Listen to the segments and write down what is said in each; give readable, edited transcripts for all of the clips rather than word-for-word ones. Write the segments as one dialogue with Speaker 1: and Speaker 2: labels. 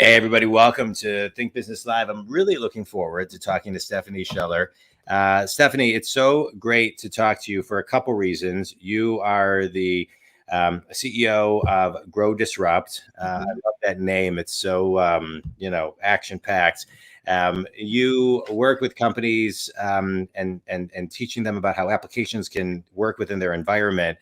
Speaker 1: Hey, everybody, welcome to Think Business Live. I'm really looking forward to talking to Stephanie Scheller. Stephanie, it's so great to talk to you for a couple reasons. You are the CEO of Grow Disrupt. I love that name. It's so, action-packed. You work with companies and teaching them about how applications can work within their environment.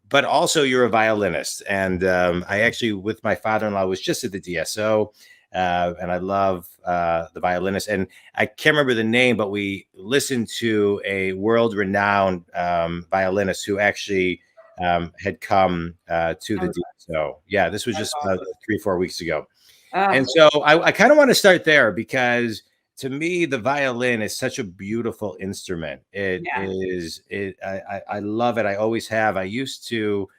Speaker 1: But also you're a violinist. And I actually, with my father-in-law, was just at the DSO. And I love the violinist. And I can't remember the name, but we listened to a world-renowned violinist who actually had come to the DSO. Yeah, this was just 3-4 weeks ago. And so I kind of want to start there because to me, the violin is such a beautiful instrument. I love it. I always have. I used to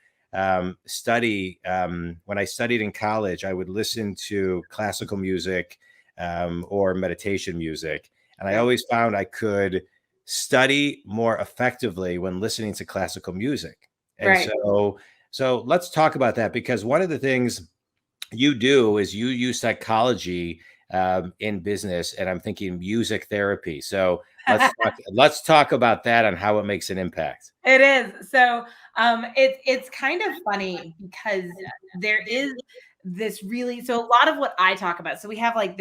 Speaker 1: study when I studied in college. I would listen to classical music or meditation music, and I always found I could study more effectively when listening to classical music. And so let's talk about that, because one of the things you do is you use psychology in business, and I'm thinking music therapy. So let's talk about that and how it makes an impact.
Speaker 2: It is. So it's kind of funny because there is this so a lot of what I talk about. So we have like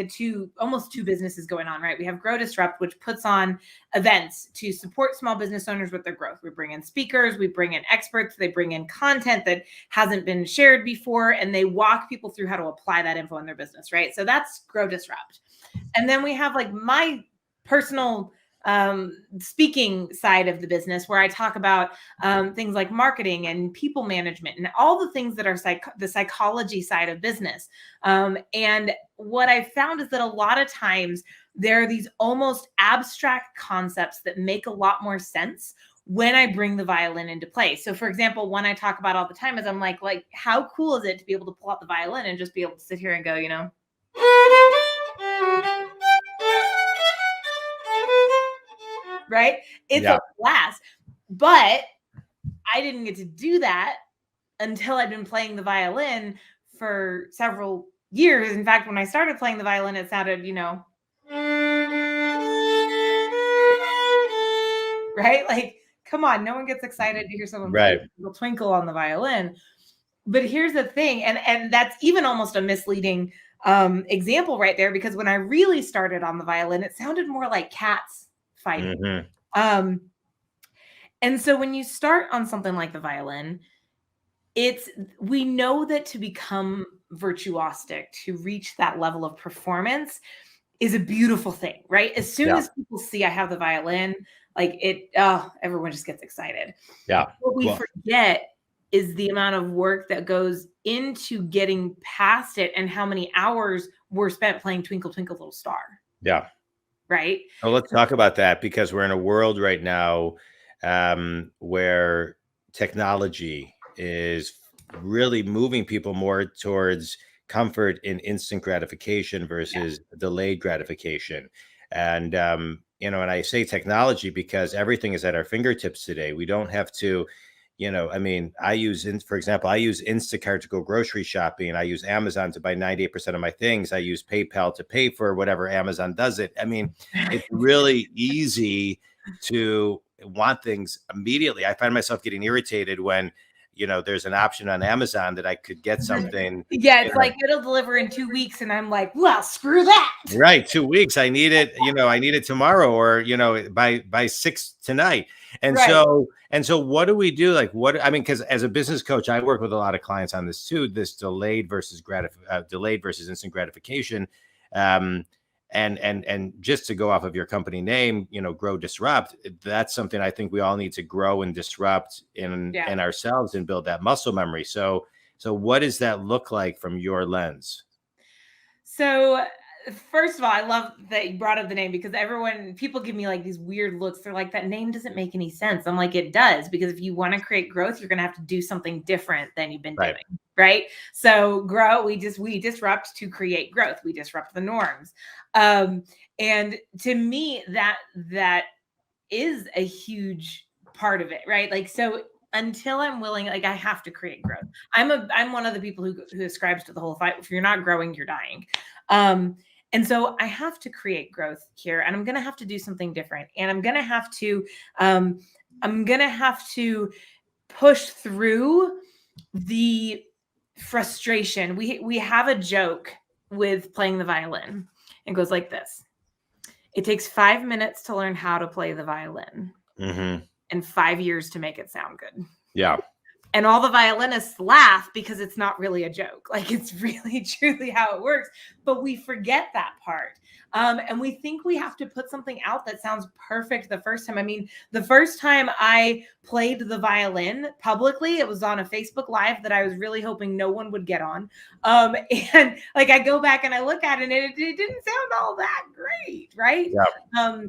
Speaker 2: almost two businesses going on, right? We have Grow Disrupt, which puts on events to support small business owners with their growth. We bring in speakers, we bring in experts, they bring in content that hasn't been shared before, and they walk people through how to apply that info in their business, right? So that's Grow Disrupt. And then we have like my personal speaking side of the business, where I talk about things like marketing and people management and all the things that are the psychology side of business. And what I found is that a lot of times there are these almost abstract concepts that make a lot more sense when I bring the violin into play. So for example, one I talk about all the time is I'm like, how cool is it to be able to pull out the violin and just be able to sit here and go, right? It's a blast. But I didn't get to do that until I'd been playing the violin for several years. In fact, when I started playing the violin, it sounded, right? Like, come on, no one gets excited to hear someone play a twinkle on the violin. But here's the thing, and that's even almost a misleading example right there, because when I really started on the violin, it sounded more like cats fighting. And so when you start on something like the violin, we know that to become virtuosic, to reach that level of performance, is a beautiful thing, right? As soon as people see I have the violin, everyone just gets excited.
Speaker 1: Yeah.
Speaker 2: What we forget is the amount of work that goes into getting past it and how many hours were spent playing Twinkle, Twinkle, Little Star.
Speaker 1: Yeah.
Speaker 2: Right.
Speaker 1: So let's talk about that, because we're in a world right now where technology is really moving people more towards comfort in instant gratification versus delayed gratification. And, and I say technology because everything is at our fingertips today. We don't have to, I use Instacart to go grocery shopping. I use Amazon to buy 98% of my things. I use PayPal to pay for whatever Amazon does it. I mean, it's really easy to want things immediately. I find myself getting irritated when, there's an option on Amazon that I could get something.
Speaker 2: Yeah, it's like it'll deliver in 2 weeks, and I'm like, well, screw that.
Speaker 1: Right, 2 weeks. I need it. I need it tomorrow, or by 6 tonight. And so what do we do? Because as a business coach, I work with a lot of clients on this too. This delayed versus instant gratification. And just to go off of your company name, Grow Disrupt, that's something I think we all need to grow and disrupt in ourselves and build that muscle memory. So what does that look like from your lens?
Speaker 2: So first of all, I love that you brought up the name, because people give me like these weird looks. They're like, that name doesn't make any sense. I'm like, it does, because if you want to create growth, you're going to have to do something different than you've been doing. Right. So grow, we disrupt to create growth. We disrupt the norms. And to me, that is a huge part of it. Right. Like, so until I'm willing, like I have to create growth. I'm one of the people who ascribes to the whole fight. If you're not growing, you're dying. And so I have to create growth here, and I'm going to have to do something different. And I'm going to have to push through the frustration. We have a joke with playing the violin. It goes like this. It takes 5 minutes to learn how to play the violin and 5 years to make it sound good.
Speaker 1: Yeah.
Speaker 2: And all the violinists laugh because it's not really a joke. Like it's really truly how it works, but we forget that part. And we think we have to put something out that sounds perfect the first time. I mean, the first time I played the violin publicly, it was on a Facebook Live that I was really hoping no one would get on. And like I go back and I look at it and it didn't sound all that great, right?
Speaker 1: Yeah.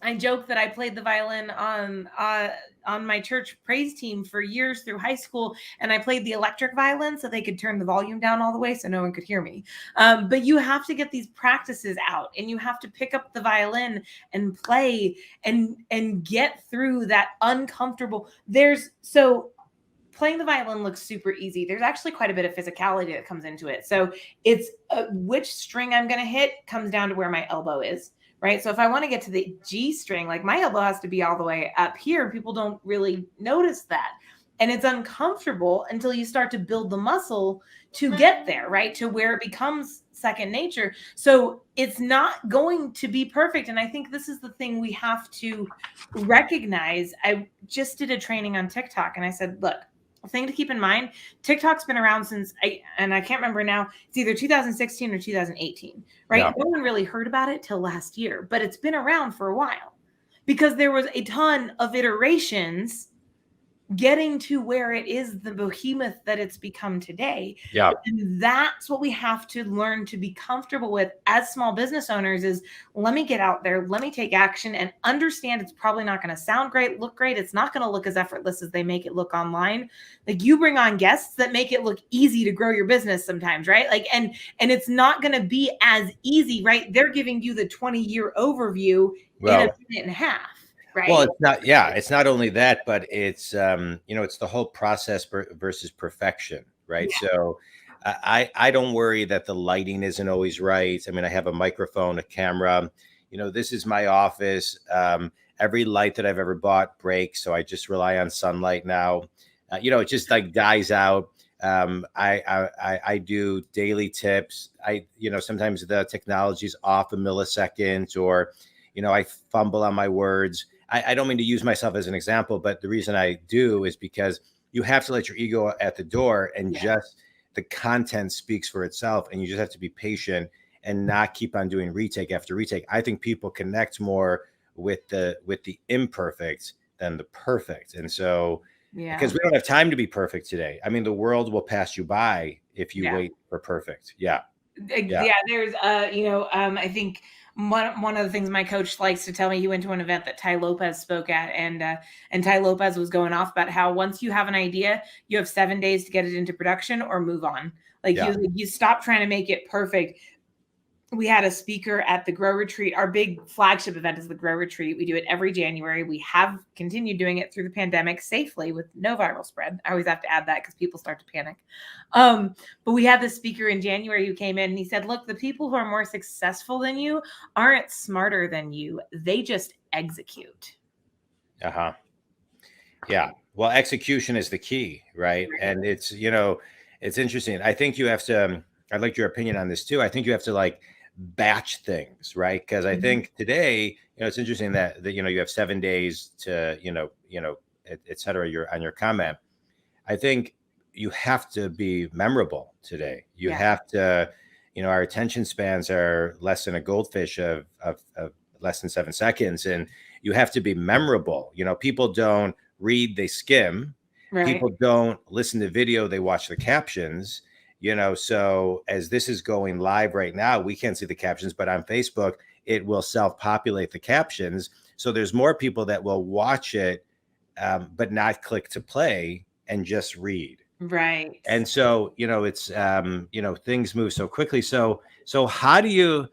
Speaker 2: I joke that I played the violin on my church praise team for years through high school, and I played the electric violin so they could turn the volume down all the way so no one could hear me. But you have to get these practices out, and you have to pick up the violin and play and get through that uncomfortable. Playing the violin looks super easy. There's actually quite a bit of physicality that comes into it. So it's which string I'm going to hit comes down to where my elbow is. Right. So if I want to get to the G string, like my elbow has to be all the way up here. People don't really notice that. And it's uncomfortable until you start to build the muscle to get there, right? To where it becomes second nature. So it's not going to be perfect. And I think this is the thing we have to recognize. I just did a training on TikTok and I said, look, thing to keep in mind, TikTok's been around since I can't remember now, it's either 2016 or 2018, right? Yeah. No one really heard about it till last year, but it's been around for a while because there was a ton of iterations getting to where it is the behemoth that it's become today.
Speaker 1: Yeah.
Speaker 2: And that's what we have to learn to be comfortable with as small business owners is let me get out there, let me take action and understand it's probably not going to sound great, look great. It's not going to look as effortless as they make it look online. Like you bring on guests that make it look easy to grow your business sometimes, right? Like, and it's not going to be as easy, right? They're giving you the 20-year overview in a minute and a half. Right.
Speaker 1: Well, it's not. Yeah, it's not only that, but it's it's the whole process versus perfection, right? Yeah. So, I don't worry that the lighting isn't always right. I mean, I have a microphone, a camera. This is my office. Every light that I've ever bought breaks, so I just rely on sunlight now. It just like dies out. I do daily tips. Sometimes the technology's off a millisecond, or I fumble on my words. I don't mean to use myself as an example, but the reason I do is because you have to let your ego at the door and just the content speaks for itself. And you just have to be patient and not keep on doing retake after retake. I think people connect more with the imperfect than the perfect. And so, because we don't have time to be perfect today. I mean, the world will pass you by if you wait for perfect. Yeah.
Speaker 2: There's, I think one of the things my coach likes to tell me, he went to an event that Ty Lopez spoke at, and Ty Lopez was going off about how once you have an idea, you have 7 days to get it into production or move on. Like you stop trying to make it perfect. We had a speaker at the Grow Retreat. Our big flagship event is the Grow Retreat. We do it every January. We have continued doing it through the pandemic safely with no viral spread. I always have to add that because people start to panic. But we had this speaker in January who came in and he said, look, the people who are more successful than you aren't smarter than you. They just execute.
Speaker 1: Uh-huh. Yeah. Well, execution is the key, right? And it's, it's interesting. I think you have to, I'd like your opinion on this too. I think you have to batch things, right? Because I think today, it's interesting that you have 7 days to, et cetera, on your comment. I think you have to be memorable today. You have to, our attention spans are less than a goldfish of less than 7 seconds. And you have to be memorable. People don't read, they skim. Right. People don't listen to video, they watch the captions. So as this is going live right now, we can't see the captions, but on Facebook, it will self-populate the captions. So there's more people that will watch it, but not click to play and just read.
Speaker 2: Right.
Speaker 1: And so, it's, things move so quickly. So how do you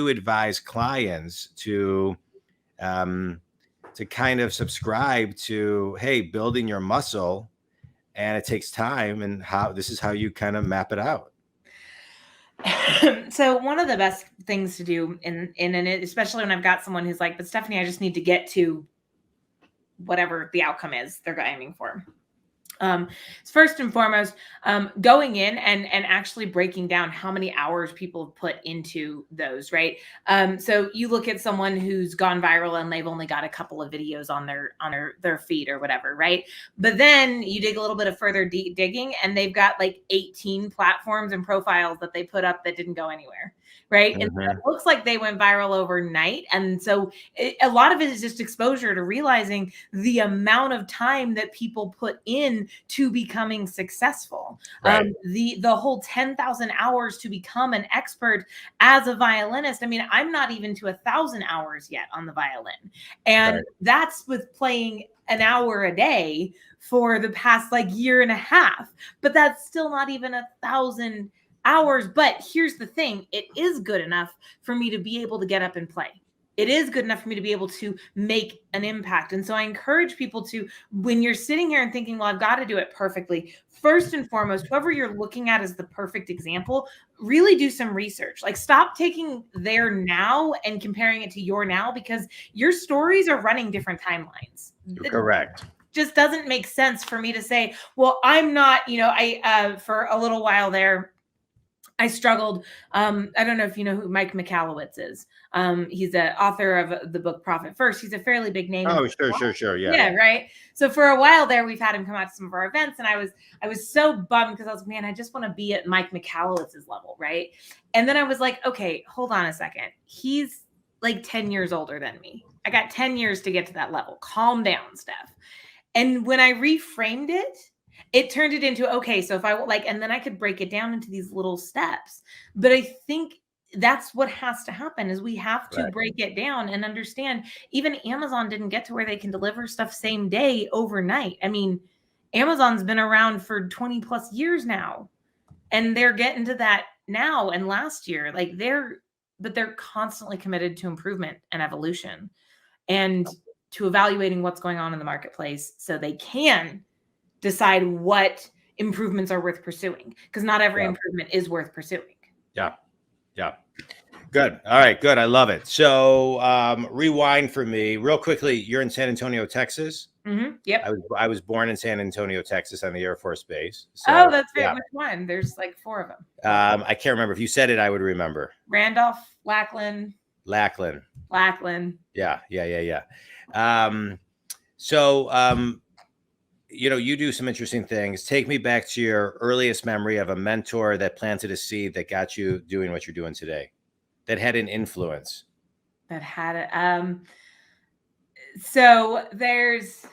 Speaker 1: advise clients to to kind of subscribe to, hey, building your muscle, and it takes time, and this is how you kind of map it out.
Speaker 2: So one of the best things to do in it, especially when I've got someone who's like, but Stephanie, I just need to get to whatever the outcome is they're aiming for. First and foremost, going in and actually breaking down how many hours people have put into those, right? So you look at someone who's gone viral and they've only got a couple of videos on their feed or whatever, right? But then you dig a little bit of further digging, and they've got like 18 platforms and profiles that they put up that didn't go anywhere. Right. And it looks like they went viral overnight. And so a lot of it is just exposure to realizing the amount of time that people put in to becoming successful.
Speaker 1: Right.
Speaker 2: The whole 10,000 hours to become an expert as a violinist. I mean, I'm not even to 1,000 hours yet on the violin. And that's with playing an hour a day for the past like year and a half. But that's still not even 1,000 hours. But here's the thing, it is good enough for me to be able to get up and play. It is good enough for me to be able to make an impact. And so I encourage people to, when you're sitting here and thinking, well, I've got to do it perfectly, first and foremost, whoever you're looking at as the perfect example, really do some research. Like, stop taking their now and comparing it to your now, because your stories are running different timelines.
Speaker 1: Correct.
Speaker 2: Just doesn't make sense for me to say, well, I'm not, I for a little while there, I struggled. I don't know if you know who Mike Michalowicz is. He's the author of the book Profit First. He's a fairly big name.
Speaker 1: Oh, sure. Yeah,
Speaker 2: right. So for a while there, we've had him come out to some of our events, and I was so bummed because I was like, man, I just want to be at Mike Michalowicz's level, right? And then I was like, okay, hold on a second. He's like 10 years older than me. I got 10 years to get to that level. Calm down, Steph. And when I reframed it, it turned it into, okay, so if I and then I could break it down into these little steps. But I think that's what has to happen, is we have to break it down and understand. Even Amazon didn't get to where they can deliver stuff same day overnight. I mean, Amazon's been around for 20 plus years now, and they're getting to that now. And last year, but they're constantly committed to improvement and evolution and to evaluating what's going on in the marketplace so they can decide what improvements are worth pursuing, because not every improvement is worth pursuing.
Speaker 1: Yeah. Good. All right. Good. I love it. So rewind for me real quickly. You're in San Antonio, Texas.
Speaker 2: Mm-hmm. Yep.
Speaker 1: I was born in San Antonio, Texas, on the Air Force Base. So,
Speaker 2: that's right. Which one? There's like 4 of them.
Speaker 1: I can't remember. If you said it, I would remember.
Speaker 2: Randolph, Lackland.
Speaker 1: Yeah. You do some interesting things. Take me back to your earliest memory of a mentor that planted a seed that got you doing what you're doing today, that had an influence.
Speaker 2: So there's,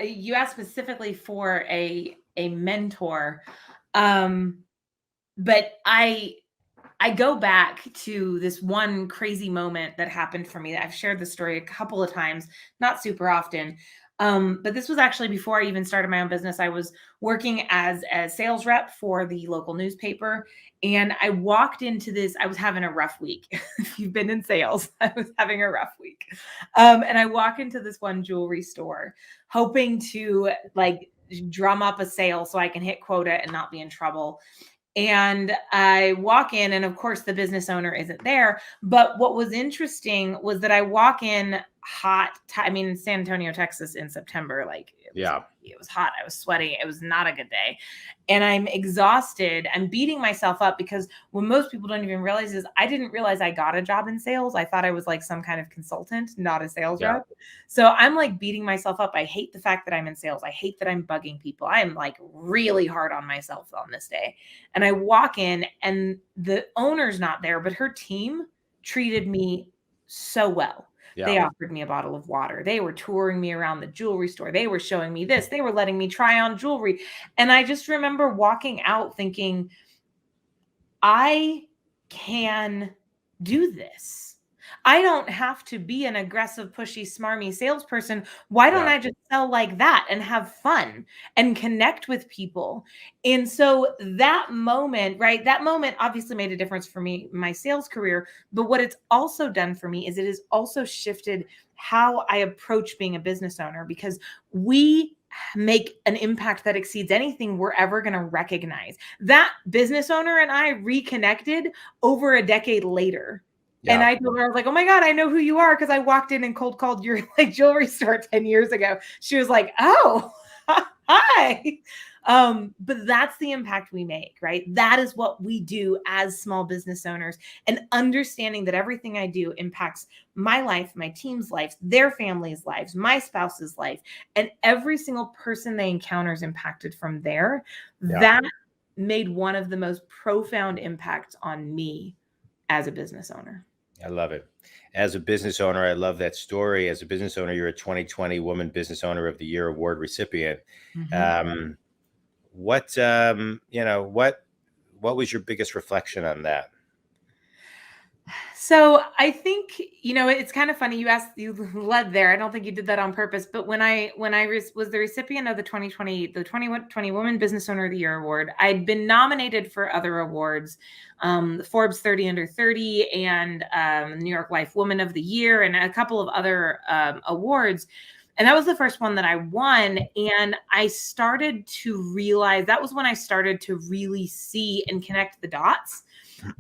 Speaker 2: you asked specifically for a mentor. But I go back to this one crazy moment that happened for me. I've shared the story a couple of times, not super often. But this was actually before I even started my own business. I was working as a sales rep for the local newspaper, and I walked into this. I was having a rough week. If you've been in sales, I was having a rough week. And I walk into this one jewelry store, hoping to drum up a sale so I can hit quota and not be in trouble. And I walk in, and of course the business owner isn't there. But what was interesting was that I walk in hot. In San Antonio, Texas in September, it was hot. I was sweating. It was not a good day. And I'm exhausted. I'm beating myself up because what most people don't even realize is I didn't realize I got a job in sales. I thought I was like some kind of consultant, not a sales rep. So I'm like beating myself up. I hate the fact that I'm in sales. I hate that I'm bugging people. I am like really hard on myself on this day. And I walk in, and the owner's not there, but her team treated me so well. Yeah. They offered me a bottle of water. They were touring me around the jewelry store. They were showing me this. They were letting me try on jewelry. And I just remember walking out thinking, I can do this. I don't have to be an aggressive, pushy, smarmy salesperson. Why don't
Speaker 1: Yeah.
Speaker 2: I just sell like that and have fun and connect with people? And so that moment, right? That moment obviously made a difference for me, my sales career. But what it's also done for me is it has also shifted how I approach being a business owner, because we make an impact that exceeds anything we're ever going to recognize. That business owner and I reconnected over a decade later. And
Speaker 1: Yeah.
Speaker 2: I told her, I was like, oh my God, I know who you are, because I walked in and cold called your like jewelry store 10 years ago. She was like, oh, hi. But that's the impact we make, right? That is what we do as small business owners, and understanding that everything I do impacts my life, my team's life, their families' lives, my spouse's life, and every single person they encounter is impacted from there.
Speaker 1: Yeah.
Speaker 2: That made one of the most profound impacts on me as a business owner.
Speaker 1: I love it. As a business owner, I love that story. As a business owner, you're a 2020 Woman Business Owner of the Year award recipient.
Speaker 2: Mm-hmm.
Speaker 1: What what was your biggest reflection on that?
Speaker 2: So I think, it's kind of funny. You led there. I don't think you did that on purpose, but when I was the recipient of the 2020 Woman Business Owner of the Year award, I'd been nominated for other awards, the Forbes 30 Under 30 and New York Life Woman of the Year, and a couple of other awards. And that was the first one that I won. And I started to realize, that was when I started to really see and connect the dots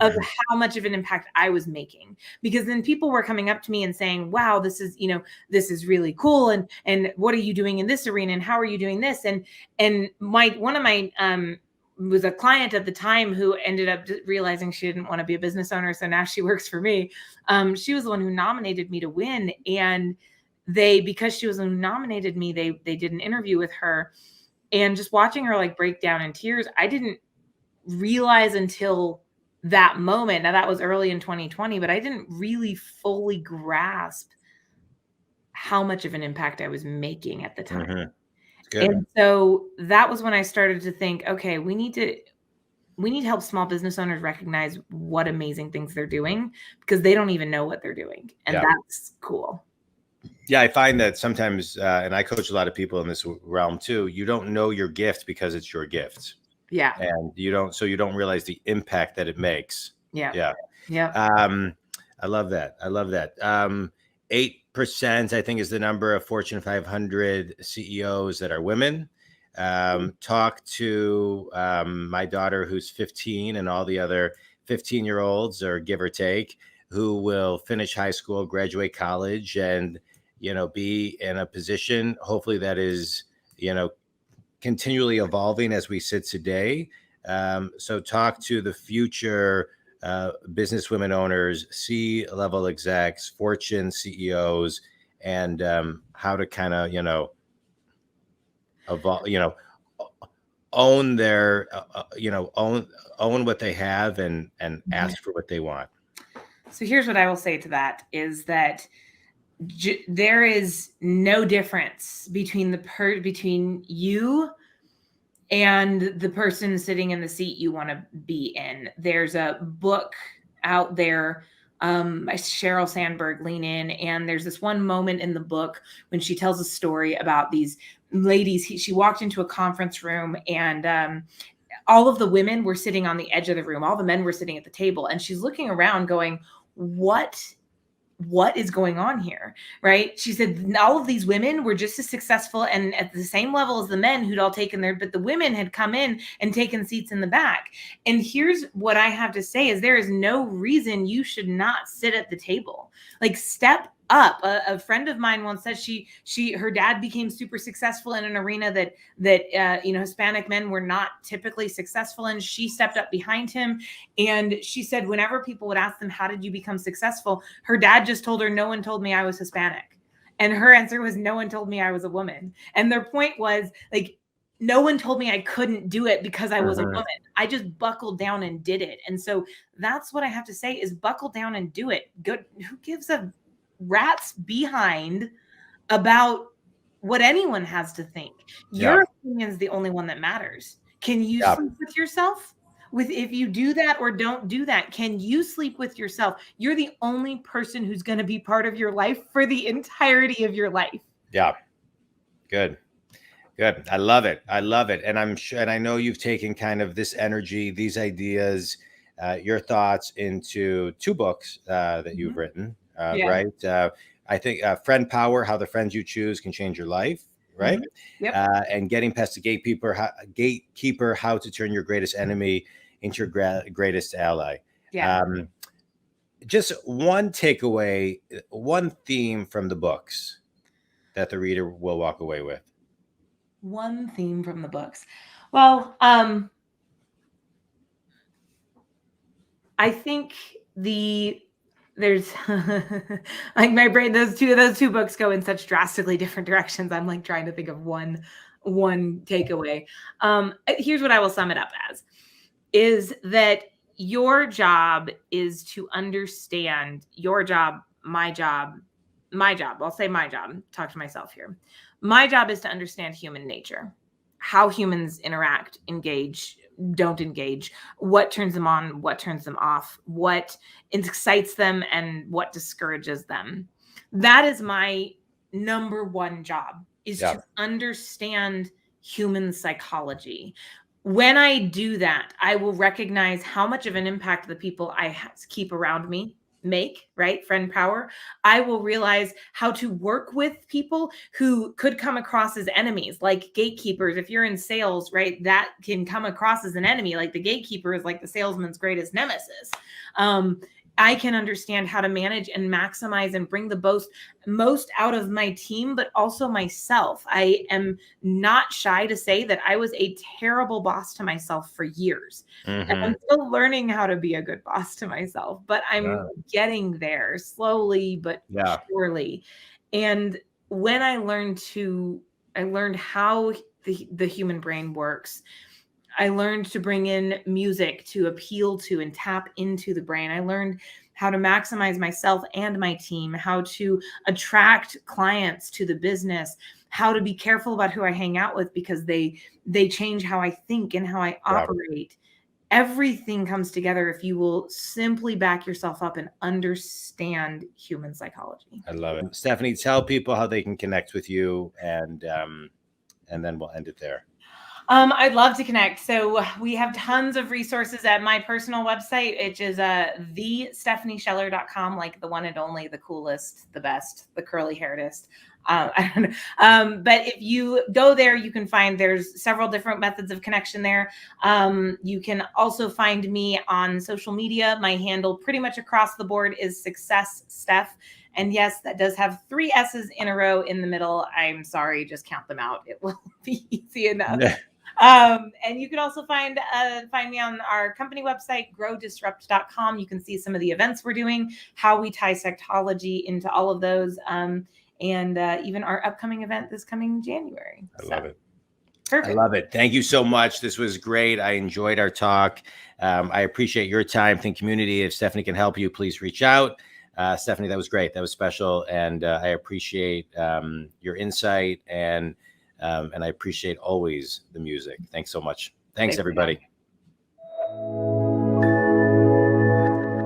Speaker 2: of how much of an impact I was making. Because then people were coming up to me and saying, wow, this is really cool. And what are you doing in this arena? And how are you doing this? And one of my was a client at the time who ended up realizing she didn't want to be a business owner. So now she works for me. She was the one who nominated me to win. And because she was the one who nominated me, they did an interview with her. And just watching her like break down in tears, I didn't realize until that moment. Now that was early in 2020, but I didn't really fully grasp how much of an impact I was making at the time.
Speaker 1: Mm-hmm. Good.
Speaker 2: And so that was when I started to think, okay, we need to help small business owners recognize what amazing things they're doing, because they don't even know what they're doing. And that's cool.
Speaker 1: Yeah, I find that sometimes, and I coach a lot of people in this realm too, you don't know your gift because it's your gift.
Speaker 2: Yeah.
Speaker 1: And you don't realize the impact that it makes.
Speaker 2: Yeah.
Speaker 1: Yeah.
Speaker 2: Yeah.
Speaker 1: I love that. 8%, I think, is the number of Fortune 500 CEOs that are women. Talk to my daughter, who's 15, and all the other 15-year-olds, or give or take, who will finish high school, graduate college, and be in a position, hopefully, that is continually evolving as we sit today. So talk to the future business women owners, C-level execs, Fortune CEOs, and how to kind of, evolve, own their, own what they have, and ask for what they want.
Speaker 2: So here's what I will say to that is that there is no difference between between you and the person sitting in the seat you want to be in. There's a book out there by Sheryl Sandberg, Lean In, and there's this one moment in the book when she tells a story about these ladies. She walked into a conference room, and all of the women were sitting on the edge of the room. All the men were sitting at the table, and she's looking around going, what is going on here, right? She said all of these women were just as successful and at the same level as the men who'd all taken but the women had come in and taken seats in the back. And here's what I have to say is there is no reason you should not sit at the table. Like, step up. A friend of mine once said her dad became super successful in an arena that Hispanic men were not typically successful in. She stepped up behind him, and she said whenever people would ask them, how did you become successful, her dad just told her, no one told me I was Hispanic. And her answer was, no one told me I was a woman. And their point was, like, no one told me I couldn't do it because I was a woman. I just buckled down and did it. And so that's what I have to say is buckle down and do it. Good. Who gives a rat's behind about what anyone has to think? Your opinion is the only one that matters. Can you sleep with yourself? with if you do that or don't do that. Can you sleep with yourself? You're the only person who's going to be part of your life for the entirety of your life.
Speaker 1: Yeah. Good. Good. I love it. I love it. And I'm sure, and I know you've taken kind of this energy, these ideas, your thoughts into 2 books that you've written, right? I think Friend Power, How the Friends You Choose Can Change Your Life, right?
Speaker 2: Yep.
Speaker 1: And Getting Past the Gatekeeper, How to Turn Your Greatest Enemy into Your Greatest Ally.
Speaker 2: Yeah.
Speaker 1: Just one takeaway, one theme from the books that the reader will walk away with.
Speaker 2: One theme from the books. Well, I think there's like my brain, those two books go in such drastically different directions. I'm like trying to think of one takeaway. Here's what I will sum it up as, is that your job is to understand your job, my job. I'll say my job, talk to myself here. My job is to understand human nature, how humans interact, engage, don't engage, what turns them on, what turns them off, what excites them, and what discourages them. That is my number one job, is to understand human psychology. When I do that, I will recognize how much of an impact the people I keep around me make, right? Friend power. I will realize how to work with people who could come across as enemies, like gatekeepers. If you're in sales, right, that can come across as an enemy. Like the gatekeeper is like the salesman's greatest nemesis. I can understand how to manage and maximize and bring the most out of my team, but also myself. I am not shy to say that I was a terrible boss to myself for years. And I'm still learning how to be a good boss to myself, but I'm getting there slowly, but surely. And when I learned how the human brain works, I learned to bring in music to appeal to and tap into the brain. I learned how to maximize myself and my team, how to attract clients to the business, how to be careful about who I hang out with because they change how I think and how I operate. Everything comes together if you will simply back yourself up and understand human psychology.
Speaker 1: I love it. Stephanie, tell people how they can connect with you, and then we'll end it there.
Speaker 2: I'd love to connect. So we have tons of resources at my personal website, which is thestephaniescheller.com, like the one and only, the coolest, the best, the curly hairedest. I don't know. But if you go there, you can find there's several different methods of connection there. You can also find me on social media. My handle pretty much across the board is Success Steph. And yes, that does have 3 S's in a row in the middle. I'm sorry, just count them out. It will be easy enough. And you can also find me on our company website, growdisrupt.com. You can see some of the events we're doing, how we tie sexology into all of those, and even our upcoming event this coming January.
Speaker 1: I love it.
Speaker 2: Perfect.
Speaker 1: I love it. Thank you so much. This was great. I enjoyed our talk. I appreciate your time. Think community. If Stephanie can help you, please reach out. Stephanie, that was great. That was special. And I appreciate your insight, and I appreciate always the music. Thanks so much. Thanks, everybody.